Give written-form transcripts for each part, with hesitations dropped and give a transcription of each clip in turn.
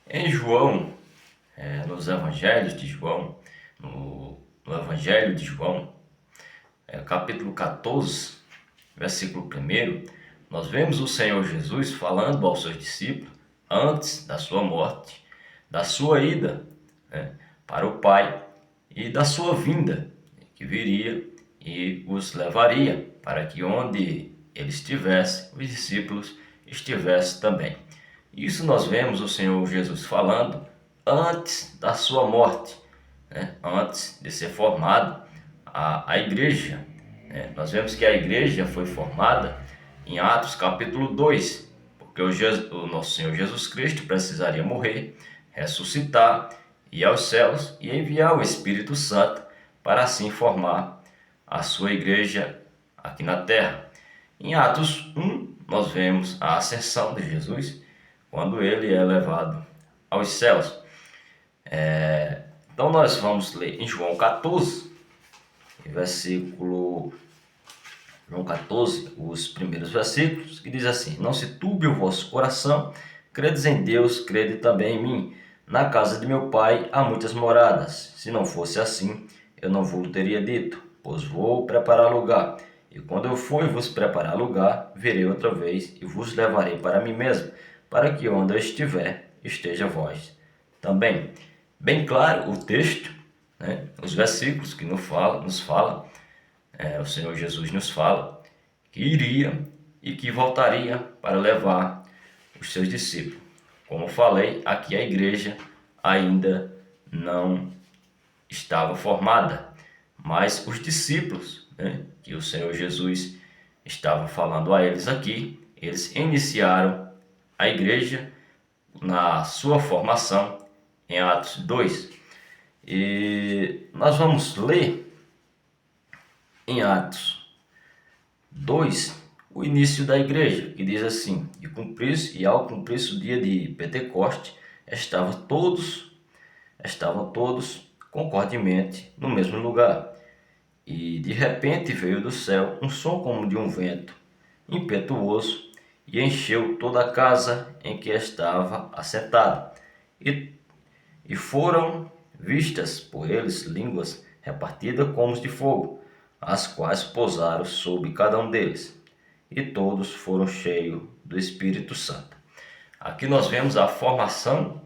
Em João, nos Evangelhos de João, no Evangelho de João, capítulo 14, versículo 1, nós vemos o Senhor Jesus falando aos seus discípulos antes da sua morte, da sua ida, para o Pai e da sua vinda, que viria e os levaria para que onde ele estivesse, os discípulos estivessem também. Isso nós vemos o Senhor Jesus falando antes da sua morte, antes de ser formado a igreja. Nós vemos que a igreja foi formada em Atos capítulo 2, porque o nosso Senhor Jesus Cristo precisaria morrer, ressuscitar, ir aos céus e enviar o Espírito Santo para assim formar a sua igreja aqui na terra. Em Atos 1, nós vemos a ascensão de Jesus, quando ele é levado aos céus. Então nós vamos ler em João 14, João 14, os primeiros versículos, que diz assim: Não se turbe o vosso coração, credes em Deus, crede também em mim. Na casa de meu pai há muitas moradas. Se não fosse assim, eu não vos teria dito, pois vou preparar lugar. E quando eu for e vos preparar lugar, virei outra vez e vos levarei para mim mesmo, para que onde eu estiver, esteja vós também. Bem claro o texto, os versículos que nos fala, o Senhor Jesus nos fala que iria e que voltaria para levar os seus discípulos. Como falei, aqui a igreja ainda não estava formada, mas os discípulos, que o Senhor Jesus estava falando a eles aqui, eles iniciaram a igreja na sua formação em Atos 2. E nós vamos ler em Atos 2 o início da igreja, que diz assim: e ao cumprir-se o dia de Pentecoste, estavam todos concordemente no mesmo lugar. E de repente veio do céu um som como de um vento impetuoso e encheu toda a casa em que estava assentado. E foram vistas por eles línguas repartidas como de fogo, as quais pousaram sobre cada um deles. E todos foram cheios do Espírito Santo. Aqui nós vemos a formação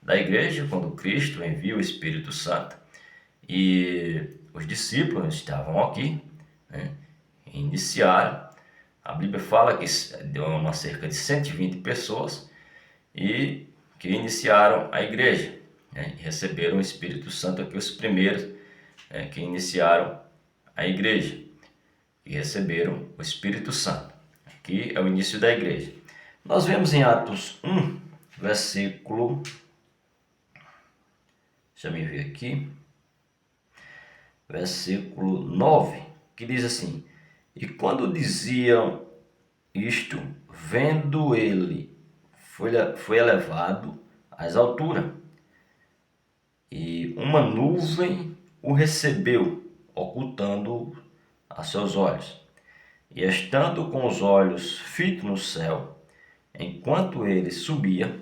da igreja, quando Cristo envia o Espírito Santo. E os discípulos estavam aqui, iniciaram. A Bíblia fala que deu cerca de 120 pessoas e que iniciaram a igreja, e receberam o Espírito Santo aqui, os primeiros que iniciaram a igreja e receberam o Espírito Santo. Aqui é o início da igreja. Nós vemos em Atos 1, versículo... Deixa eu ver aqui. Versículo 9, que diz assim: E quando diziam isto, vendo ele, foi elevado às alturas, e uma nuvem o recebeu, ocultando a seus olhos. E estando com os olhos fitos no céu, enquanto ele subia,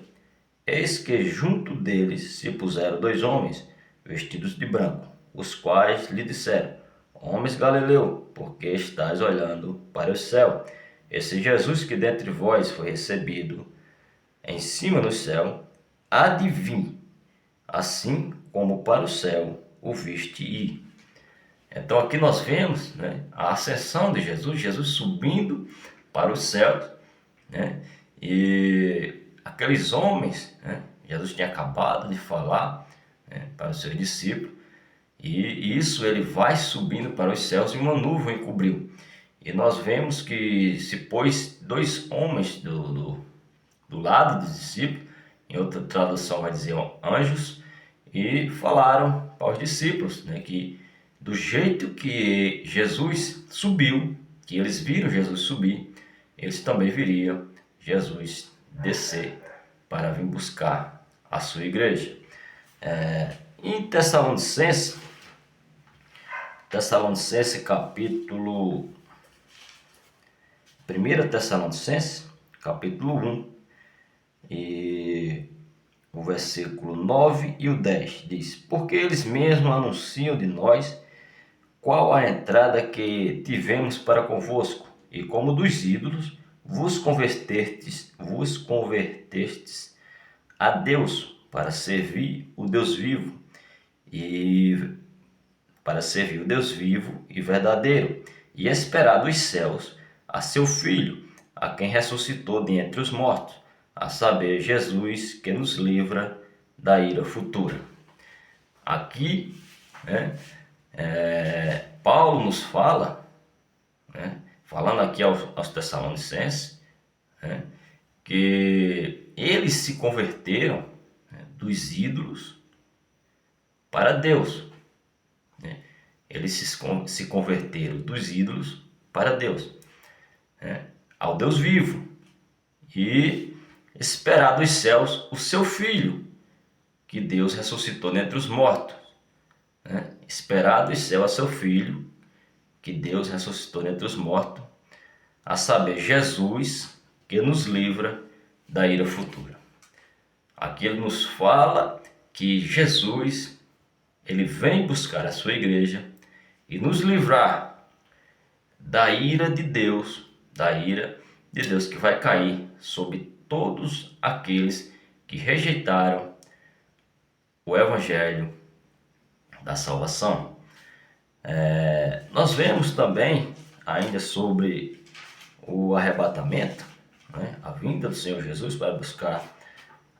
eis que junto deles se puseram dois homens, vestidos de branco, os quais lhe disseram: Homens Galileu, por que estáis olhando para o céu? Esse Jesus que dentre vós foi recebido em cima no céu, há de vir, assim como para o céu o viste ir. Então aqui nós vemos, a ascensão de Jesus, Jesus subindo para os céus, e aqueles homens, Jesus tinha acabado de falar, para os seus discípulos, e isso ele vai subindo para os céus e uma nuvem cobriu. E nós vemos que se pôs dois homens do lado dos discípulos, em outra tradução vai dizer anjos, e falaram para os discípulos, que do jeito que Jesus subiu, que eles viram Jesus subir, eles também viriam Jesus descer para vir buscar a sua igreja. Em Tessalonicenses capítulo 1 Tessalonicenses capítulo 1 e o versículo 9 e o 10. Diz: porque eles mesmos anunciam de nós qual a entrada que tivemos para convosco, e como dos ídolos vos convertestes a Deus para servir o Deus vivo e verdadeiro, e esperar dos céus a seu Filho, a quem ressuscitou dentre os mortos, a saber, Jesus, que nos livra da ira futura. Aqui, né, Paulo nos fala, né, falando aqui aos Tessalonicenses, né, que eles se converteram, né, dos ídolos para Deus. Né? Eles se converteram dos ídolos para Deus, né, ao Deus vivo, e esperar dos céus o seu Filho, que Deus ressuscitou dentre os mortos. Né? Esperar dos céus a seu Filho, que Deus ressuscitou dentre os mortos, a saber, Jesus, que nos livra da ira futura. Aqui ele nos fala que Jesus, ele vem buscar a sua igreja e nos livrar da ira de Deus que vai cair sobre todos aqueles que rejeitaram o evangelho da salvação. Nós vemos também ainda sobre o arrebatamento, né, a vinda do Senhor Jesus para buscar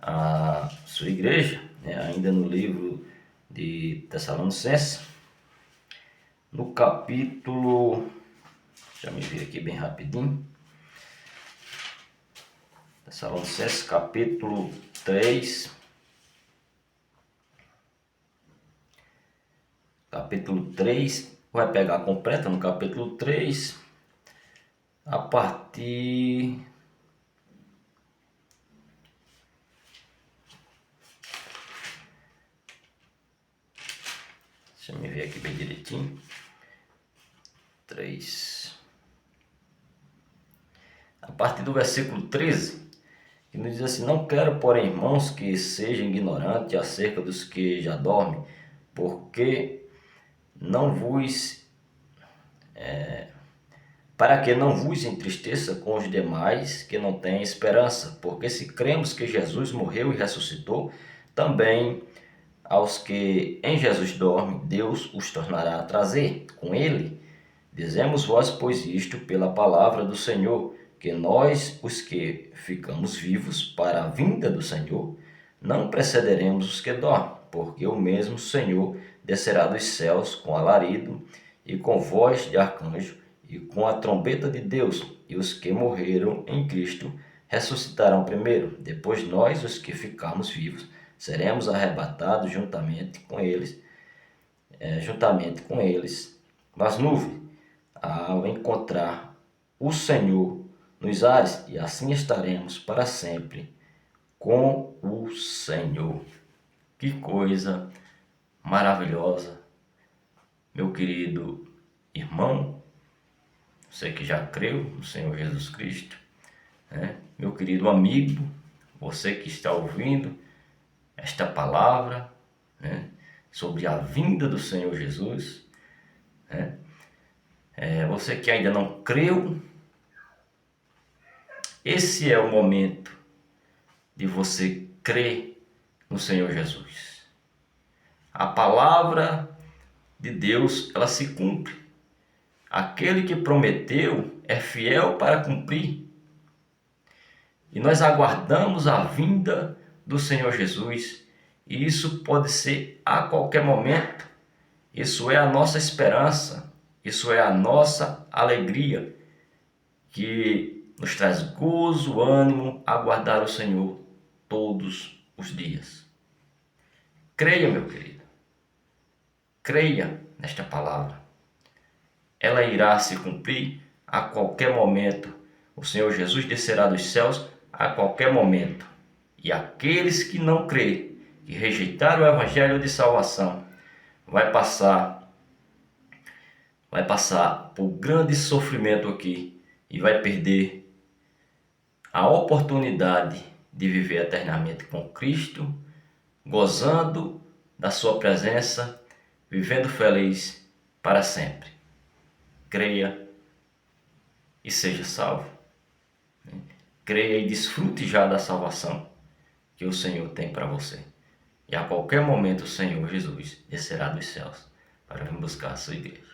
a sua igreja, né, ainda no livro de Tessalonicenses, no capítulo, deixa eu me ver aqui bem rapidinho, Tessalonicenses capítulo 3, vai pegar completa no capítulo 3, a partir deixa eu me ver aqui bem direitinho. 3. A partir do versículo 13, que nos diz assim: não quero, porém, irmãos, que sejam ignorantes acerca dos que já dormem, porque não vos para que não vos entristeça com os demais que não têm esperança, porque se cremos que Jesus morreu e ressuscitou, também aos que em Jesus dormem, Deus os tornará a trazer com ele. Dizemos vós, pois, isto pela palavra do Senhor, que nós, os que ficamos vivos para a vinda do Senhor, não precederemos os que dormem, porque o mesmo Senhor descerá dos céus com alarido e com voz de arcanjo e com a trombeta de Deus, e os que morreram em Cristo ressuscitarão primeiro. Depois nós, os que ficarmos vivos, seremos arrebatados juntamente com eles nas nuvens, ao encontrar o Senhor nos ares, e assim estaremos para sempre com o Senhor. Que coisa maravilhosa, meu querido irmão, você que já creu no Senhor Jesus Cristo, né? Meu querido amigo, você que está ouvindo esta palavra, né, sobre a vinda do Senhor Jesus, né? Você que ainda não creu, esse é o momento de você crer no Senhor Jesus. A palavra de Deus, ela se cumpre. Aquele que prometeu é fiel para cumprir. E nós aguardamos a vinda do Senhor Jesus, e isso pode ser a qualquer momento. Isso é a nossa esperança, isso é a nossa alegria, que nos traz gozo, ânimo, aguardar o Senhor todos os dias. Creia, meu querido, creia nesta palavra. Ela irá se cumprir a qualquer momento. O Senhor Jesus descerá dos céus a qualquer momento. E aqueles que não creem, que rejeitaram o evangelho de salvação, vai passar por grande sofrimento aqui e vai perder a oportunidade de viver eternamente com Cristo gozando da sua presença, vivendo feliz para sempre. Creia e seja salvo. Creia e desfrute já da salvação que o Senhor tem para você. E a qualquer momento o Senhor Jesus descerá dos céus para vir buscar a sua igreja.